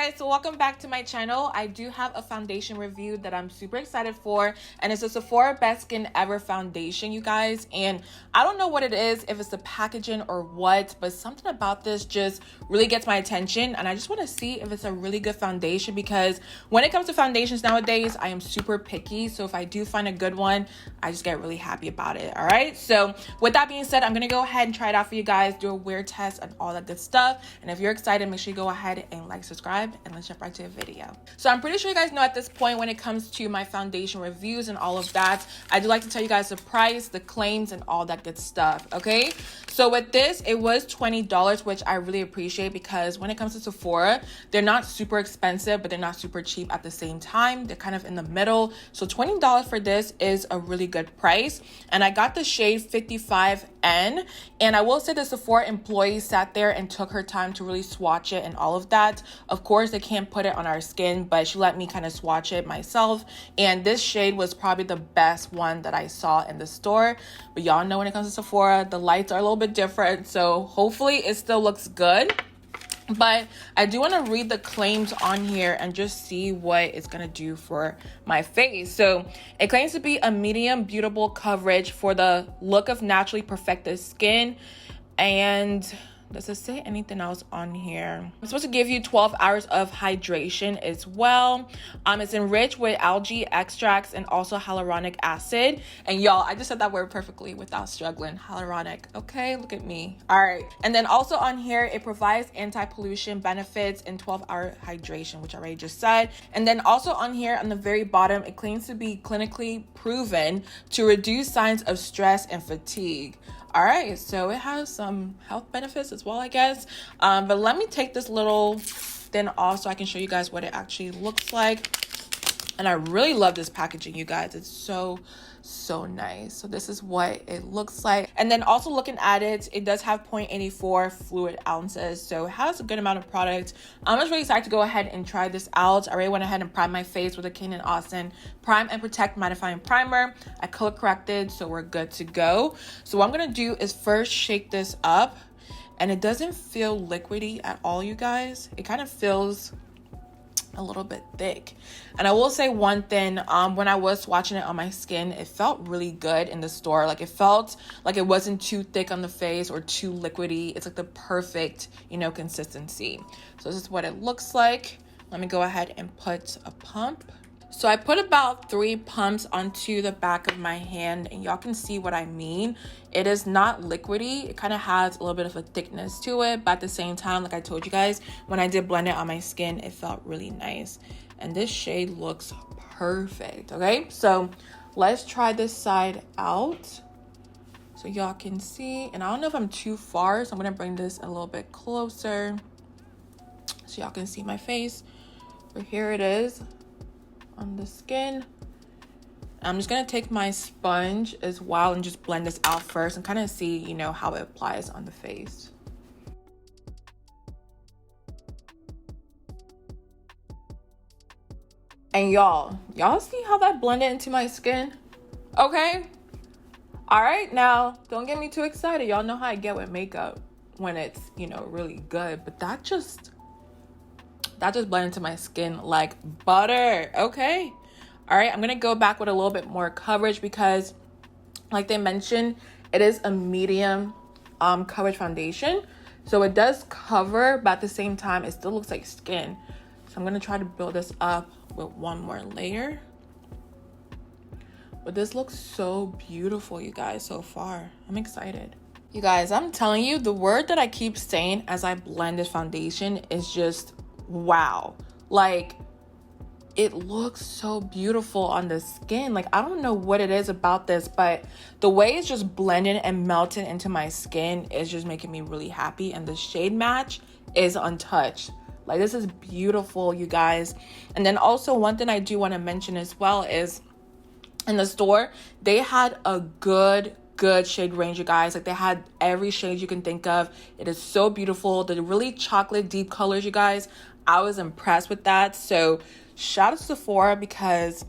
guys, so welcome back to my channel. I do have a foundation review that I'm super excited for, and it's a Sephora Best Skin Ever foundation, you guys. And I don't know what it is, if it's the packaging or what, but something about this just really gets my attention, and I just want to see if it's a really good foundation, because when it comes to foundations nowadays, I am super picky. So if I do find a good one, I just get really happy about it. All right, so with that being said, I'm gonna go ahead and try it out for you guys, do a wear test and all that good stuff. And if you're excited, make sure you go ahead and like, subscribe, and let's jump right to the video. So I'm pretty sure you guys know at this point, when it comes to my foundation reviews and all of that, I do like to tell you guys the price, the claims, and all that good stuff. Okay, so with this, it was $20, which I really appreciate, because when it comes to Sephora, they're not super expensive, but they're not super cheap at the same time. They're kind of in the middle. So $20 for this is a really good price. And I got the shade 55N, and I will say the Sephora employee sat there and took her time to really swatch it and all of that. Of course, they can't put it on our skin, but she let me kind of swatch it myself. And this shade was probably the best one that I saw in the store. But y'all know when it comes to Sephora, the lights are a little bit different. So hopefully it still looks good. But I do want to read the claims on here and just see what it's going to do for my face. So it claims to be a medium beautiful coverage for the look of naturally perfected skin. And does it say anything else on here? It's supposed to give you 12 hours of hydration as well. It's enriched with algae extracts and also hyaluronic acid. And y'all, I just said that word perfectly without struggling. Hyaluronic. Okay, look at me. All right. And then also on here, it provides anti-pollution benefits and 12-hour hydration, which I already just said. And then also on here, on the very bottom, it claims to be clinically proven to reduce signs of stress and fatigue. All right, so it has some health benefits as well, I guess. But let me take this little thing off so I can show you guys what it actually looks like. And I really love this packaging, you guys. It's so nice. So this is what it looks like. And then also looking at it, it does have 0.84 fluid ounces. So it has a good amount of product. I'm just really excited to go ahead and try this out. I already went ahead and primed my face with a King & Austin Prime and Protect Mattifying Primer. I color corrected, so we're good to go. So what I'm gonna do is first shake this up. And it doesn't feel liquidy at all, you guys. It kind of feels a little bit thick. And I will say one thing, when I was swatching it on my skin, it felt really good in the store. Like, it felt like it wasn't too thick on the face or too liquidy. It's like the perfect, consistency. So this is what it looks like. Let me go ahead and put a pump. So I put about 3 pumps onto the back of my hand, and y'all can see what I mean. It is not liquidy. It kind of has a little bit of a thickness to it, but at the same time, like I told you guys, when I did blend it on my skin, it felt really nice. And this shade looks perfect, okay? So let's try this side out so y'all can see. And I don't know if I'm too far, so I'm gonna bring this a little bit closer so y'all can see my face. But here it is on the skin. I'm just gonna take my sponge as well and just blend this out first and kind of see, how it applies on the face. And y'all see how that blended into my skin? Okay. All right, now don't get me too excited. Y'all know how I get with makeup when it's, really good, but that just blended into my skin like butter. Okay. All right, I'm gonna go back with a little bit more coverage, because like they mentioned, it is a medium coverage foundation. So it does cover, but at the same time, it still looks like skin. So I'm gonna try to build this up with one more layer. But this looks so beautiful, you guys, so far. I'm excited. You guys, I'm telling you, the word that I keep saying as I blend this foundation is just wow. Like, it looks so beautiful on the skin. Like, I don't know what it is about this, but the way it's just blending and melting into my skin is just making me really happy. And the shade match is untouched. Like, this is beautiful, you guys. And then also one thing I do want to mention as well is in the store, they had a good shade range, you guys. Like, they had every shade you can think of. It is so beautiful. The really chocolate deep colors, you guys, I was impressed with that. So shout out to Sephora, because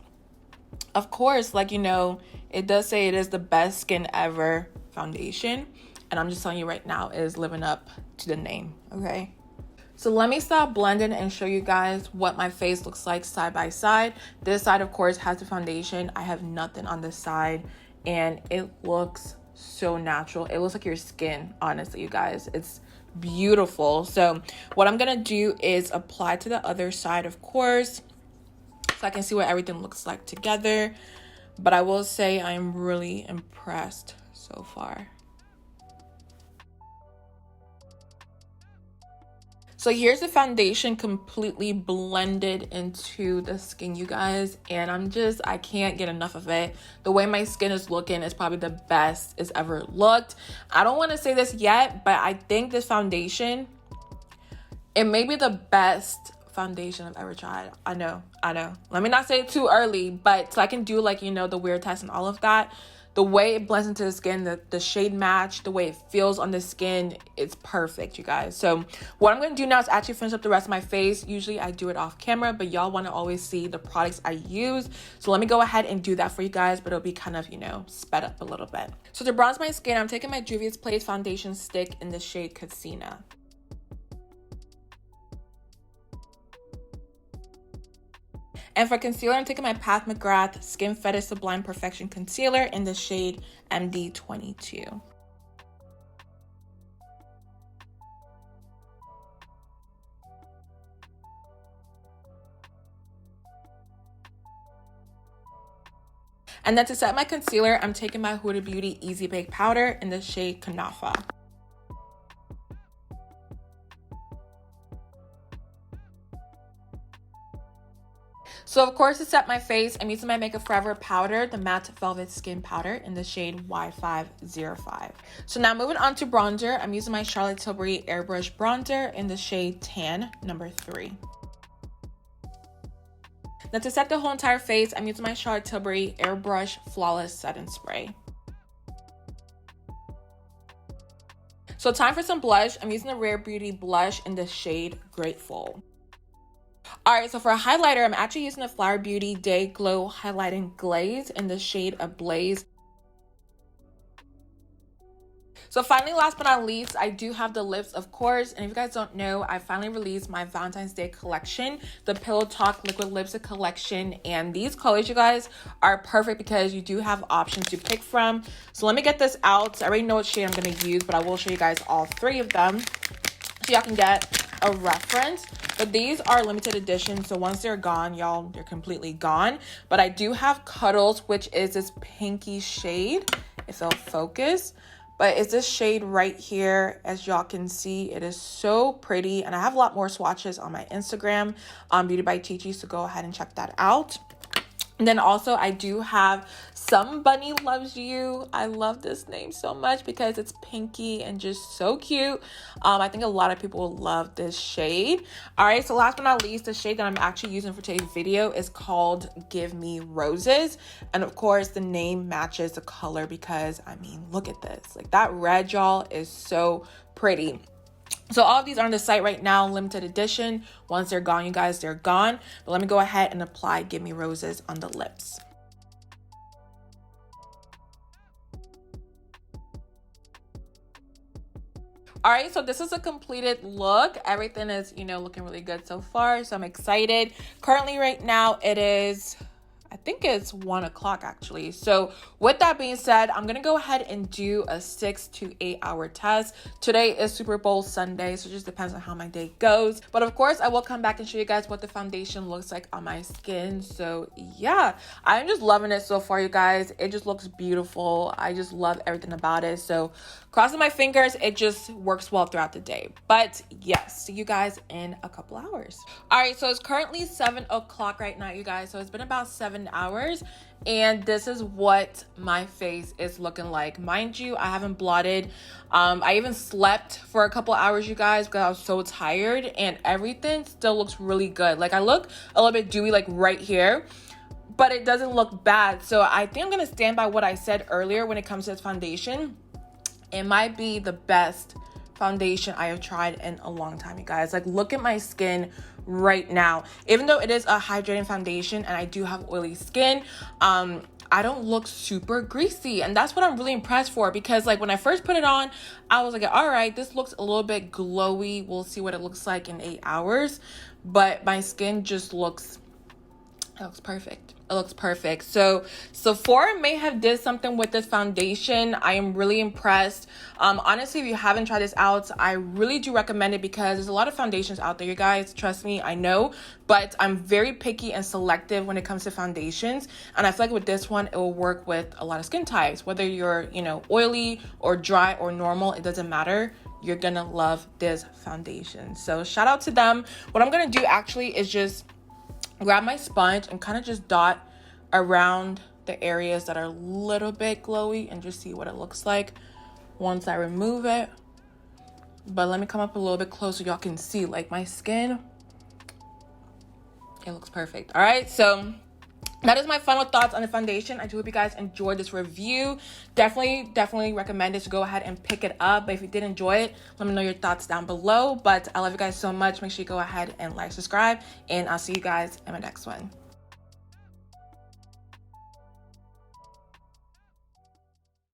of course, it does say it is the best skin ever foundation, and I'm just telling you right now, it is living up to the name. Okay, So let me stop blending and show you guys what my face looks like side by side. This side, of course, has the foundation. I have nothing on this side, and it looks so natural. It looks like your skin, honestly, you guys. It's beautiful. So what I'm gonna do is apply to the other side, of course, so I can see what everything looks like together. But I will say I'm really impressed so far. So here's the foundation completely blended into the skin, you guys. And I can't get enough of it. The way my skin is looking is probably the best it's ever looked. I don't want to say this yet, but I think this foundation, it may be the best foundation I've ever tried. I know. Let me not say it too early, but so I can do like, you know, the weird test and all of that. The way it blends into the skin, the shade match, the way it feels on the skin, it's perfect, you guys. So what I'm going to do now is actually finish up the rest of my face. Usually I do it off camera, but y'all want to always see the products I use. So let me go ahead and do that for you guys, but it'll be kind of, you know, sped up a little bit. So to bronze my skin, I'm taking my Juvia's Place foundation stick in the shade Casina. And for concealer, I'm taking my Pat McGrath Skin Fetish Sublime Perfection Concealer in the shade MD22. And then to set my concealer, I'm taking my Huda Beauty Easy Bake Powder in the shade Kanafa. So of course, to set my face, I'm using my Makeup Forever powder, the Matte Velvet Skin Powder in the shade Y505. So now moving on to bronzer, I'm using my Charlotte Tilbury Airbrush Bronzer in the shade Tan number 3. Now to set the whole entire face, I'm using my Charlotte Tilbury Airbrush Flawless Setting Spray. So time for some blush. I'm using the Rare Beauty blush in the shade Grateful. All right, so for a highlighter, I'm actually using the Flower Beauty Day Glow Highlighting Glaze in the shade Ablaze. So finally, last but not least, I do have the lips, of course. And if you guys don't know, I finally released my Valentine's Day collection, the Pillow Talk Liquid Lipstick collection. And these colors, you guys, are perfect because you do have options to pick from. So let me get this out. I already know what shade I'm going to use, but I will show you guys all 3 of them so y'all can get a reference. But these are limited edition, so once they're gone, y'all, they're completely gone. But I do have Cuddles, which is this pinky shade, if it'll focus. But it's this shade right here, as y'all can see. It is so pretty, and I have a lot more swatches on my Instagram, Beauty by ChiChi, so go ahead and check that out. And then also I do have Somebody Loves You. I love this name so much because it's pinky and just so cute. I think a lot of people will love this shade. All right, so last but not least, the shade that I'm actually using for today's video is called Give Me Roses. And of course, the name matches the color because, I mean, look at this. Like, that red, y'all, is so pretty. So all of these are on the site right now, limited edition. Once they're gone, you guys, they're gone. But let me go ahead and apply Give Me Roses on the lips. All right, so this is a completed look. Everything is, you know, looking really good so far. So I'm excited. Currently right now it is, I think it's 1 o'clock actually. So with that being said, I'm going to go ahead and do a 6 to 8 hour test. Today is Super Bowl Sunday, so it just depends on how my day goes. But of course, I will come back and show you guys what the foundation looks like on my skin. So yeah, I'm just loving it so far, you guys. It just looks beautiful. I just love everything about it. So crossing my fingers, it just works well throughout the day. But yes, see you guys in a couple hours. All right, so it's currently 7 o'clock right now, you guys. So it's been about 7 hours. And this is what my face is looking like. Mind you, I haven't blotted. I even slept for a couple hours, you guys, because I was so tired. And everything still looks really good. Like, I look a little bit dewy, like right here, but it doesn't look bad. So I think I'm going to stand by what I said earlier when it comes to this foundation. It might be the best foundation I have tried in a long time, you guys. Like, look at my skin right now. Even though it is a hydrating foundation and I do have oily skin, I don't look super greasy. And that's what I'm really impressed for, because like when I first put it on, I was like, all right, this looks a little bit glowy. We'll see what it looks like in 8 hours. But my skin just looks, it looks perfect. It looks perfect. So Sephora may have did something with this foundation. I am really impressed. Honestly, if you haven't tried this out, I really do recommend it, because there's a lot of foundations out there, you guys. Trust me, I know. But I'm very picky and selective when it comes to foundations. And I feel like with this one, it will work with a lot of skin types. Whether you're, you know, oily or dry or normal, it doesn't matter. You're gonna love this foundation. So shout out to them. What I'm gonna do actually is just grab my sponge and kind of just dot around the areas that are a little bit glowy and just see what it looks like once I remove it. But let me come up a little bit closer so y'all can see like my skin. It looks perfect. All right, so that is my final thoughts on the foundation. I do hope you guys enjoyed this review. Definitely recommend it to go ahead and pick it up. But if you did enjoy it, let me know your thoughts down below. But I love you guys so much. Make sure you go ahead and like, subscribe, and I'll see you guys in my next one.